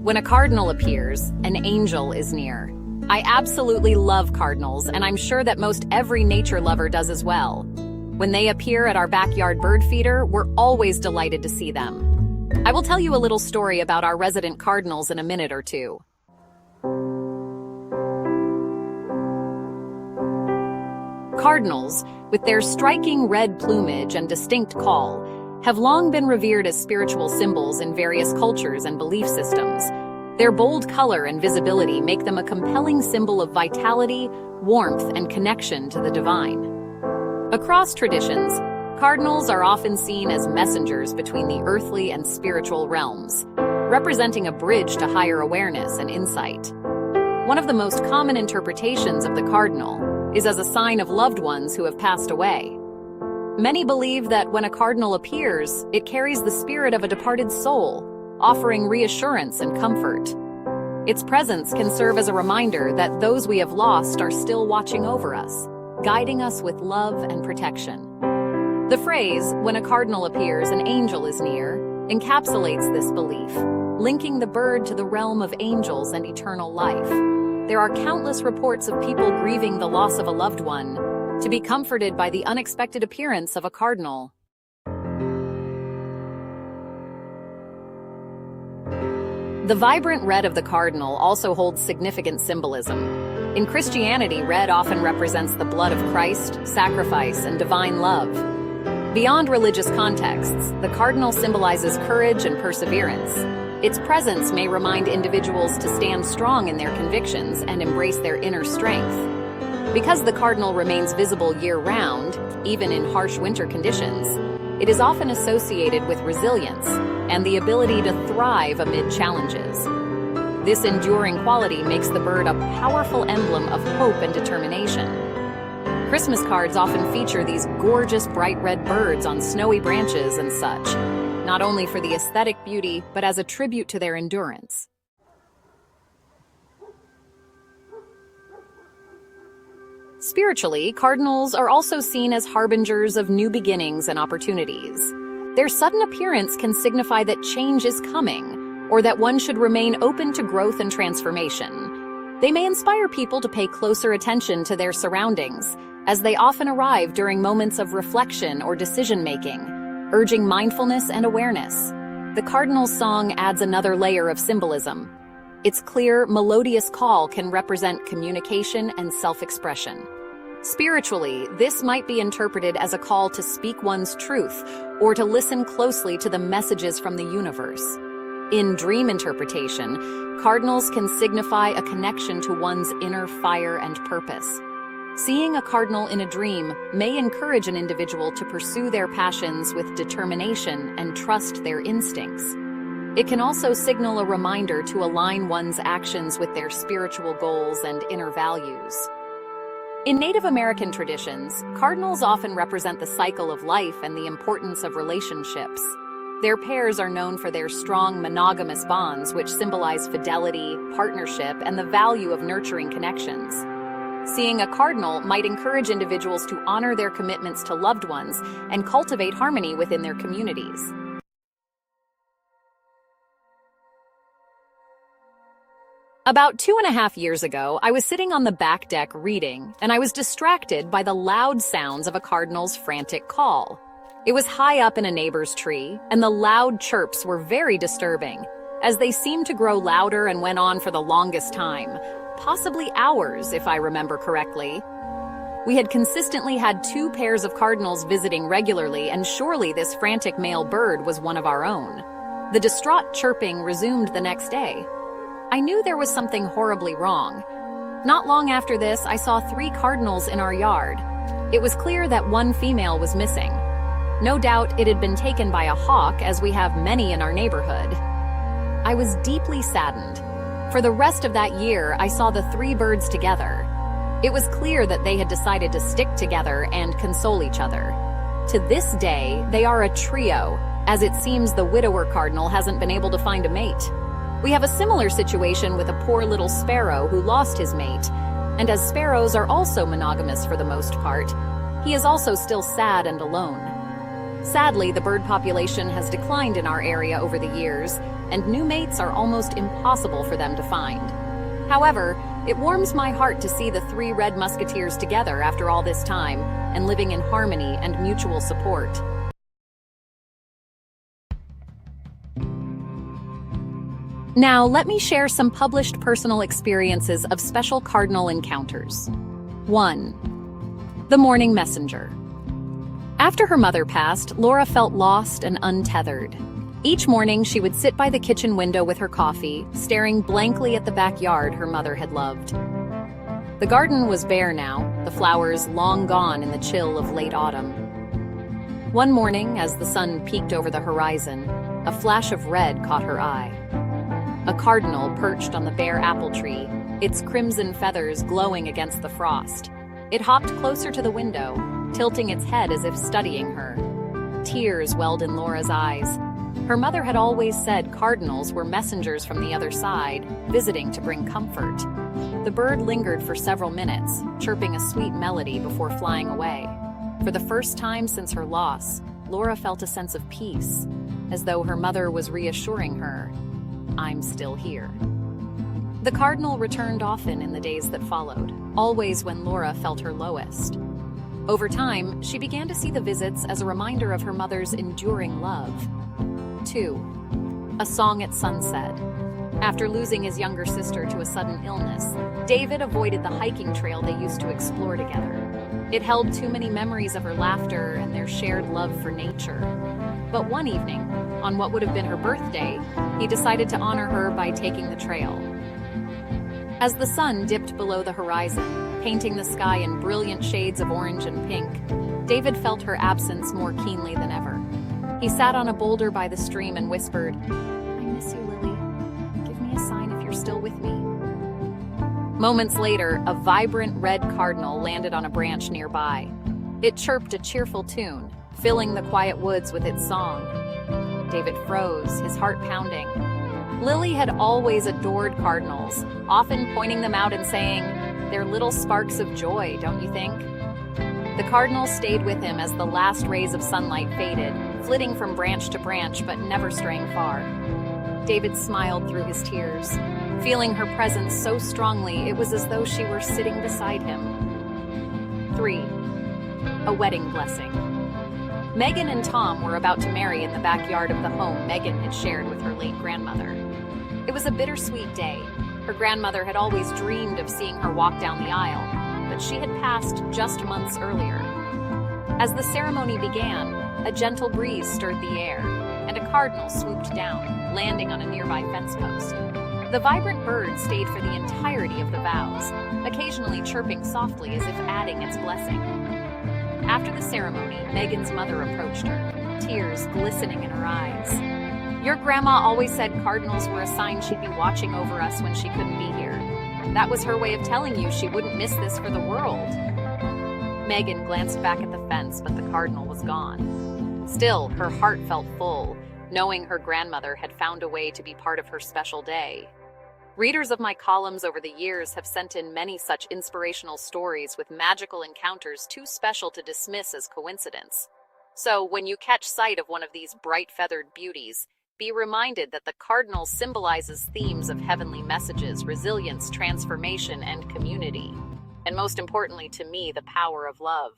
When a cardinal appears, an angel is near. I absolutely love cardinals, and I'm sure that most every nature lover does as well. When they appear at our backyard bird feeder, we're always delighted to see them. I will tell you a little story about our resident cardinals in a minute or two. Cardinals, with their striking red plumage and distinct call, have long been revered as spiritual symbols in various cultures and belief systems. Their bold color and visibility make them a compelling symbol of vitality, warmth, and connection to the divine. Across traditions, cardinals are often seen as messengers between the earthly and spiritual realms, representing a bridge to higher awareness and insight. One of the most common interpretations of the cardinal is as a sign of loved ones who have passed away. Many believe that when a cardinal appears, it carries the spirit of a departed soul, offering reassurance and comfort. Its presence can serve as a reminder that those we have lost are still watching over us, guiding us with love and protection. The phrase, "When a cardinal appears, an angel is near," encapsulates this belief, linking the bird to the realm of angels and eternal life. There are countless reports of people grieving the loss of a loved one, to be comforted by the unexpected appearance of a cardinal. The vibrant red of the cardinal also holds significant symbolism. In Christianity, red often represents the blood of Christ, sacrifice, and divine love. Beyond religious contexts, the cardinal symbolizes courage and perseverance. Its presence may remind individuals to stand strong in their convictions and embrace their inner strength. Because the cardinal remains visible year-round, even in harsh winter conditions, it is often associated with resilience and the ability to thrive amid challenges. This enduring quality makes the bird a powerful emblem of hope and determination. Christmas cards often feature these gorgeous bright red birds on snowy branches and such, not only for the aesthetic beauty, but as a tribute to their endurance. Spiritually, cardinals are also seen as harbingers of new beginnings and opportunities. Their sudden appearance can signify that change is coming, or that one should remain open to growth and transformation. They may inspire people to pay closer attention to their surroundings, as they often arrive during moments of reflection or decision-making, urging mindfulness and awareness. The cardinal's song adds another layer of symbolism. Its clear, melodious call can represent communication and self-expression. Spiritually, this might be interpreted as a call to speak one's truth or to listen closely to the messages from the universe. In dream interpretation, cardinals can signify a connection to one's inner fire and purpose. Seeing a cardinal in a dream may encourage an individual to pursue their passions with determination and trust their instincts. It can also signal a reminder to align one's actions with their spiritual goals and inner values. In Native American traditions, cardinals often represent the cycle of life and the importance of relationships. Their pairs are known for their strong monogamous bonds, which symbolize fidelity, partnership, and the value of nurturing connections. Seeing a cardinal might encourage individuals to honor their commitments to loved ones and cultivate harmony within their communities. About 2.5 years ago, I was sitting on the back deck reading, and I was distracted by the loud sounds of a cardinal's frantic call. It was high up in a neighbor's tree, and the loud chirps were very disturbing, as they seemed to grow louder and went on for the longest time, possibly hours, if I remember correctly. We had consistently had 2 pairs of cardinals visiting regularly, and surely this frantic male bird was one of our own. The distraught chirping resumed the next day. I knew there was something horribly wrong. Not long after this, I saw 3 cardinals in our yard. It was clear that one female was missing. No doubt it had been taken by a hawk, as we have many in our neighborhood. I was deeply saddened. For the rest of that year, I saw the 3 birds together. It was clear that they had decided to stick together and console each other. To this day, they are a trio, as it seems the widower cardinal hasn't been able to find a mate. We have a similar situation with a poor little sparrow who lost his mate, and as sparrows are also monogamous for the most part, he is also still sad and alone. Sadly, the bird population has declined in our area over the years, and new mates are almost impossible for them to find. However, it warms my heart to see the three red musketeers together after all this time and living in harmony and mutual support. Now, let me share some published personal experiences of special cardinal encounters. 1. The morning messenger. After her mother passed, Laura felt lost and untethered. Each morning, she would sit by the kitchen window with her coffee, staring blankly at the backyard her mother had loved. The garden was bare now, the flowers long gone in the chill of late autumn. One morning, as the sun peeked over the horizon, a flash of red caught her eye. A cardinal perched on the bare apple tree, its crimson feathers glowing against the frost. It hopped closer to the window, tilting its head as if studying her. Tears welled in Laura's eyes. Her mother had always said cardinals were messengers from the other side, visiting to bring comfort. The bird lingered for several minutes, chirping a sweet melody before flying away. For the first time since her loss, Laura felt a sense of peace, as though her mother was reassuring her, "I'm still here." The cardinal returned often in the days that followed, always when Laura felt her lowest. Over time, she began to see the visits as a reminder of her mother's enduring love. 2. A song at sunset. After losing his younger sister to a sudden illness, David avoided the hiking trail they used to explore together. It held too many memories of her laughter and their shared love for nature. But one evening, on what would have been her birthday, he decided to honor her by taking the trail. As the sun dipped below the horizon, painting the sky in brilliant shades of orange and pink, David felt her absence more keenly than ever. He sat on a boulder by the stream and whispered, "I miss you, Lily. Give me a sign if you're still with me." Moments later, a vibrant red cardinal landed on a branch nearby. It chirped a cheerful tune, filling the quiet woods with its song. David froze, his heart pounding. Lily had always adored cardinals, often pointing them out and saying, "They're little sparks of joy, don't you think?" The cardinal stayed with him as the last rays of sunlight faded, flitting from branch to branch but never straying far. David smiled through his tears. Feeling her presence so strongly, it was as though she were sitting beside him. 3. A wedding blessing. Megan and Tom were about to marry in the backyard of the home Megan had shared with her late grandmother. It was a bittersweet day. Her grandmother had always dreamed of seeing her walk down the aisle, but she had passed just months earlier. As the ceremony began, a gentle breeze stirred the air, and a cardinal swooped down, landing on a nearby fence post. The vibrant bird stayed for the entirety of the vows, occasionally chirping softly as if adding its blessing. After the ceremony, Megan's mother approached her, tears glistening in her eyes. "Your grandma always said cardinals were a sign she'd be watching over us when she couldn't be here. That was her way of telling you she wouldn't miss this for the world." Megan glanced back at the fence, but the cardinal was gone. Still, her heart felt full, knowing her grandmother had found a way to be part of her special day. Readers of my columns over the years have sent in many such inspirational stories with magical encounters too special to dismiss as coincidence. So, when you catch sight of one of these bright-feathered beauties, be reminded that the cardinal symbolizes themes of heavenly messages, resilience, transformation, and community. And most importantly to me, the power of love.